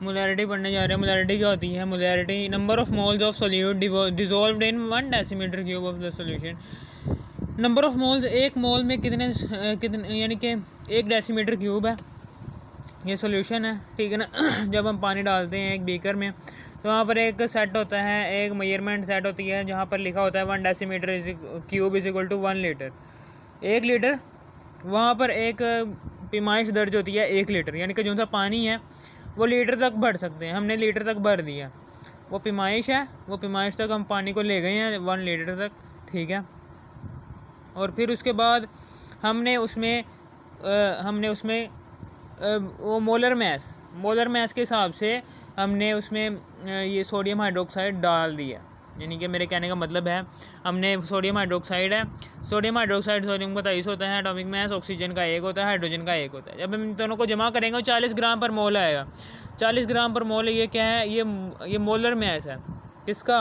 Molarity पढ़ने जा रहे हैं। मोलैरिटी क्या होती है? Molarity number of moles of solute dissolved in 1 decimetre cube of the solution. Number of moles, एक मोल में कितने यानी कि 1 डेसीमीटर क्यूब है, ये सॉल्यूशन है, ठीक है ना। जब हम पानी डालते हैं एक बीकर में तो वहाँ पर एक सेट होता है, एक मेजरमेंट सेट होती है जहाँ पर लिखा होता है 1 decimetre cube is equal to 1 litre, 1 litre. वहाँ पर एक पैमाइश दर्ज होती है 1 लीटर, यानी कि जो सा पानी है वो लीटर तक भर सकते हैं। हमने लीटर तक भर दिया, वो पैमाइश है, वो पैमाइश तक हम पानी को ले गए हैं 1 लीटर तक, ठीक है। और फिर उसके बाद हमने उसमें वो मोलर मैस के हिसाब से हमने उसमें ये सोडियम हाइड्रोक्साइड डाल दिया। यानी कि मेरे कहने का मतलब है, हमने सोडियम हाइड्रोक्साइड है, सोडियम का 23 होता है एटॉमिक मास, ऑक्सीजन का 1 होता है, हाइड्रोजन का 1 होता है। जब हम इन दोनों को जमा करेंगे 40 ग्राम पर मोल आएगा। 40 ग्राम पर मोल, ये क्या है? ये मोलर मैस है। किसका?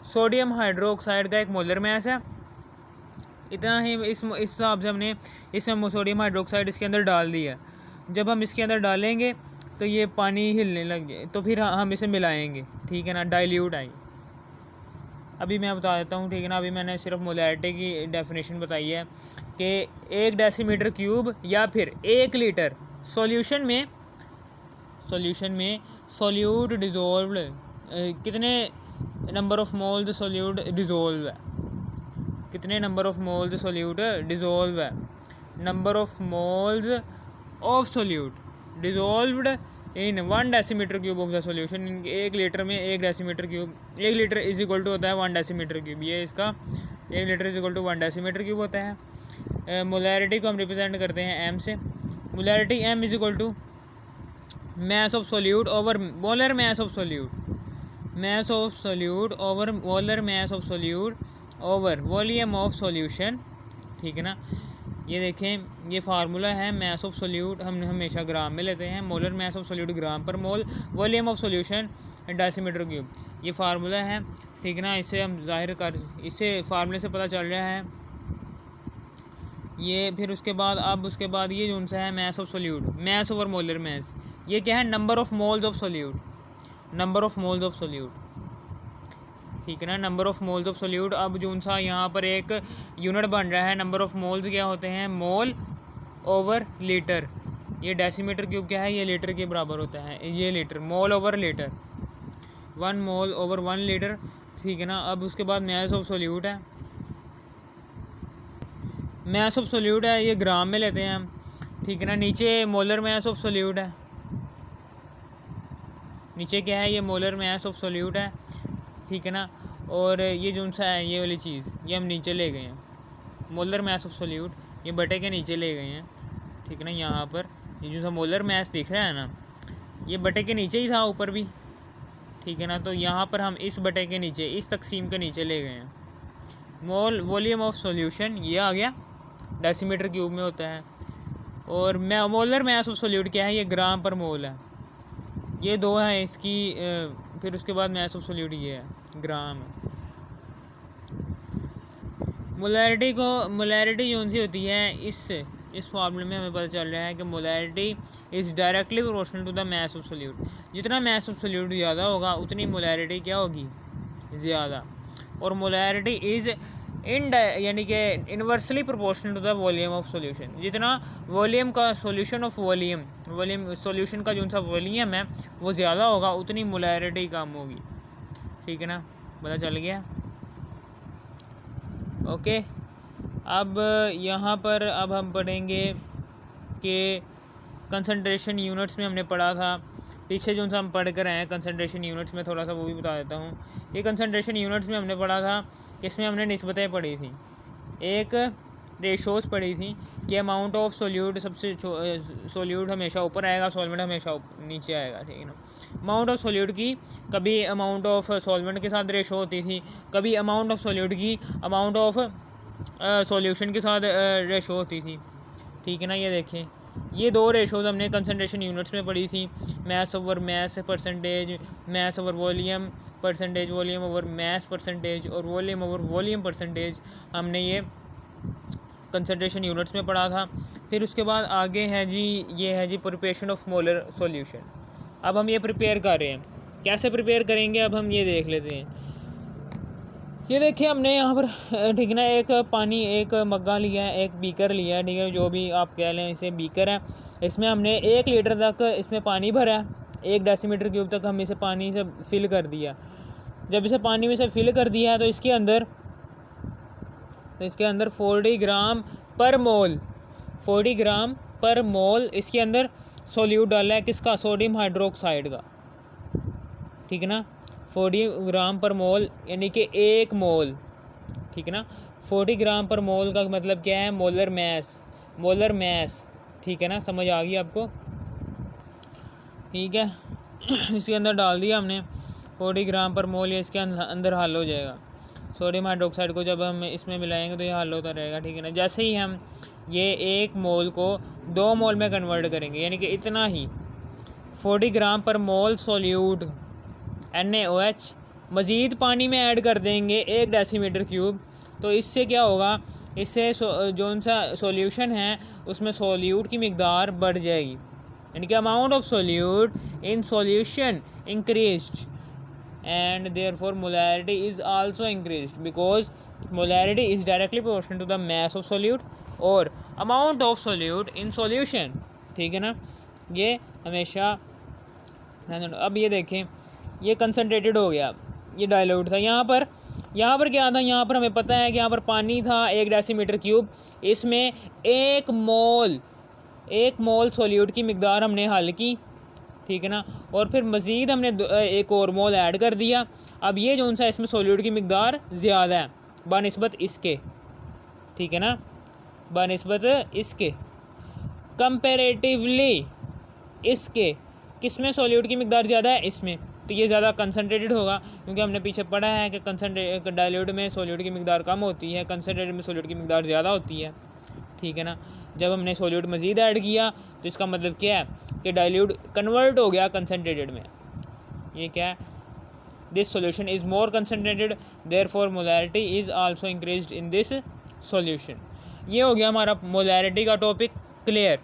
सोडियम हाइड्रोक्साइड का एक मोलर मैस है। इतना ही इस हिसाब से हमने इसमें सोडियम हाइड्रोक्साइड इसके अंदर डाल दिया। जब हम इसके अंदर डालेंगे तो ये पानी हिलने लग जाए, तो फिर हम इसे मिलाएंगे, ठीक है ना, डाइल्यूट आएगी। अभी मैं बता देता हूँ, ठीक है ना। अभी मैंने सिर्फ मोलैरिटी की डेफिनेशन बताई है कि 1 डेसीमीटर क्यूब या फिर 1 लीटर सॉल्यूशन में सॉल्यूट डिज़ोल्व्ड, कितने number of moles solute dissolve है, कितने number of moles solute dissolve है, number of moles of solute dissolved in 1 decimetre cube of the solution. 1 litre में 1 decimetre cube, 1 litre is equal to होता है 1 decimetre cube. ये इसका 1 litre is equal to 1 decimetre cube होता है। Molarity को हम रिप्रेजेंट करते हैं एम से। Molarity M is equal to mass of solute over molar mass of solute, mass of solute over molar mass of solute over volume of solution, ठीक है ना। ये देखें, ये फार्मूला है मैस ऑफ सॉल्यूट, हम हमेशा ग्राम में लेते हैं। Molar mass of solute gram per mole, volume of solution decimetre cube, ये फार्मूला है, ठीक है ना। इससे हम जाहिर कर, इससे फार्मूले से पता चल रहा है ये। फिर उसके बाद ये जो सा है mass of solute, mass over molar mass, ये क्या है? Number of moles of solute, number of moles of solute, ठीक है ना, number of moles of solute. अब जो सा यहाँ पर एक यूनिट बन रहा है, नंबर ऑफ मोल्स क्या होते हैं? मोल ओवर लीटर। ये डेसीमीटर क्यूब क्या है? ये लीटर के बराबर होता है, ये लीटर, मोल ओवर लीटर, 1 मोल ओवर 1 लीटर, ठीक है ना। अब उसके बाद मैस ऑफ सॉल्यूट है, मैस ऑफ सॉल्यूट है, ये ग्राम में लेते हैं हम, ठीक है ना। नीचे मोलर मैस ऑफ सॉल्यूट है, नीचे क्या है? ये मोलर मैस ऑफ सॉल्यूट है, ठीक है ना। और ये जो सा है, ये वाली चीज़, ये हम नीचे ले गए हैं, मोलर मैस ऑफ सॉल्यूट, ये बटे के नीचे ले गए हैं, ठीक है ना। यहाँ पर ये जो सा मोलर मैस दिख रहा है ना, ये बटे के नीचे ही था, ऊपर भी, ठीक है ना। तो यहाँ पर हम इस बटे के नीचे, इस तकसीम के नीचे ले गए हैं। मोल वॉल्यूम ऑफ सॉल्यूशन ये आ गया, डेसीमीटर क्यूब में होता है। और मोलर मैस ऑफ सॉल्यूट क्या है? ये ग्राम पर मोल है। ये दो है इसकी। फिर उसके बाद मैस ऑफ सॉल्यूट ये है, ग्राम है। मोलैरिटी जो सी होती है, इस फार्मूले में हमें पता चल रहा है कि molarity is directly proportional to the mass of solute. जितना मैस ऑफ सॉल्यूट ज़्यादा होगा उतनी मोलैरिटी क्या होगी? ज़्यादा। और मोलैरिटी इज़ यानी कि inversely proportional to the volume of solution. जितना वॉल्यूम का सॉल्यूशन ऑफ वॉल्यूम सॉल्यूशन का जो सा वॉल्यूम है वो ज़्यादा होगा, उतनी मोलैरिटी कम होगी, ठीक है ना। पता चल गया? ओके। अब यहाँ पर अब हम पढ़ेंगे कि कंसंट्रेशन यूनिट्स में हमने पढ़ा था पीछे, जो सा हम पढ़ कर आए हैं कंसंट्रेशन यूनिट्स में, थोड़ा सा वो भी बता देता हूँ। ये कंसंट्रेशन यूनिट्स में हमने पढ़ा था कि इसमें हमने निस्बतें पढ़ी थी, एक रेशोज़ पढ़ी थी कि अमाउंट ऑफ सोल्यूट, सबसे सोल्यूट हमेशा ऊपर आएगा, सॉल्वेंट हमेशा नीचे आएगा, ठीक है ना। अमाउंट ऑफ सोल्यूट की कभी अमाउंट ऑफ सॉल्वेंट के साथ रेशो होती थी, कभी अमाउंट ऑफ सोल्यूट की अमाउंट ऑफ सॉल्यूशन के साथ रेशो होती थी, ठीक है ना। ये देखें, ये दो रेशोज़ हमने कंसंट्रेशन यूनिट्स में पढ़ी थी, mass over mass percentage, mass over volume percentage, volume over mass percentage, और वॉल्यूम ओवर वॉल्यूम परसेंटेज, हमने ये कंसंट्रेशन यूनिट्स में पढ़ा था। फिर उसके बाद आगे है जी, ये है जी प्रिपरेशन ऑफ मोलर सॉल्यूशन। अब हम ये प्रिपेयर कर रहे हैं। कैसे प्रिपेयर करेंगे अब हम ये देख लेते हैं। ये देखिए हमने यहाँ पर ठीक है ना, एक पानी एक मग्गा लिया है, एक बीकर लिया है, ठीक है, जो भी आप कह लें इसे बीकर है। इसमें हमने 1 लीटर तक इसमें पानी भरा है, 1 डेसीमीटर क्यूब तक हम इसे पानी से फिल कर दिया। जब इसे पानी में से फिल कर दिया है तो इसके अंदर 40 ग्राम पर मोल 40 ग्राम पर मोल इसके अंदर सोल्यूट डाला है, किसका, सोडियम हाइड्रोक्साइड का, ठीक है ना। 40 ग्राम पर मोल यानी कि 1 मोल, ठीक है ना। 40 ग्राम पर मोल का मतलब क्या है, मोलर मैस, ठीक है ना, समझ आ गई आपको, ठीक है। इसके अंदर डाल दिया हमने 40 ग्राम पर मोल, ये इसके अंदर हल हो जाएगा। सोडियम हाइड्रोक्साइड को जब हम इसमें मिलाएंगे तो ये हल होता रहेगा, ठीक है ना। जैसे ही हम ये 1 मोल को 2 मोल में कन्वर्ट करेंगे, यानी कि इतना ही 40 ग्राम पर मोल सोल्यूट NaOH मज़ीद पानी में ऐड कर देंगे 1 डेसीमीटर क्यूब, तो इससे क्या होगा, इससे जो सा सॉल्यूशन है उसमें सोल्यूट की मिकदार बढ़ जाएगी, यानी कि amount of solute in solution increased and therefore molarity is also increased because molarity is directly proportional to the mass of solute or amount of solute in solution, ठीक है ना। ये हमेशा, अब ये देखें ये कंसनट्रेटेड हो गया, ये डाइल्यूट था। यहाँ पर क्या था, यहाँ पर हमें पता है कि यहाँ पर पानी था 1 डेसीमीटर क्यूब, इसमें 1 मोल सोल्यूट की मिकदार हमने हल की, ठीक है ना, और फिर मज़ीद हमने 1 और मोल ऐड कर दिया। अब ये जो सा इसमें सोल्यूट की मिकदार ज़्यादा है बनिस्बत इसके, ठीक है ना, बनिस्बत इसके, कंपैरेटिवली इसके, किसमें सोल्यूट की मिकदार ज़्यादा है, इसमें, तो ये ज़्यादा कंसनट्रेटेड होगा, क्योंकि हमने पीछे पढ़ा है कि डाइल्यूट में सोल्यूट की मिकदार कम होती है, कंसनट्रेटेड में सोल्यूट की मिकदार ज़्यादा होती है, ठीक है ना। जब हमने सोल्यूट मज़ीद ऐड किया तो इसका मतलब क्या है कि डाइल्यूट कन्वर्ट हो गया कंसनट्रेटेड में। ये क्या है, this solution is more concentrated therefore molarity is also increased in this solution. ये हो गया हमारा मोलैरिटी का टॉपिक क्लियर।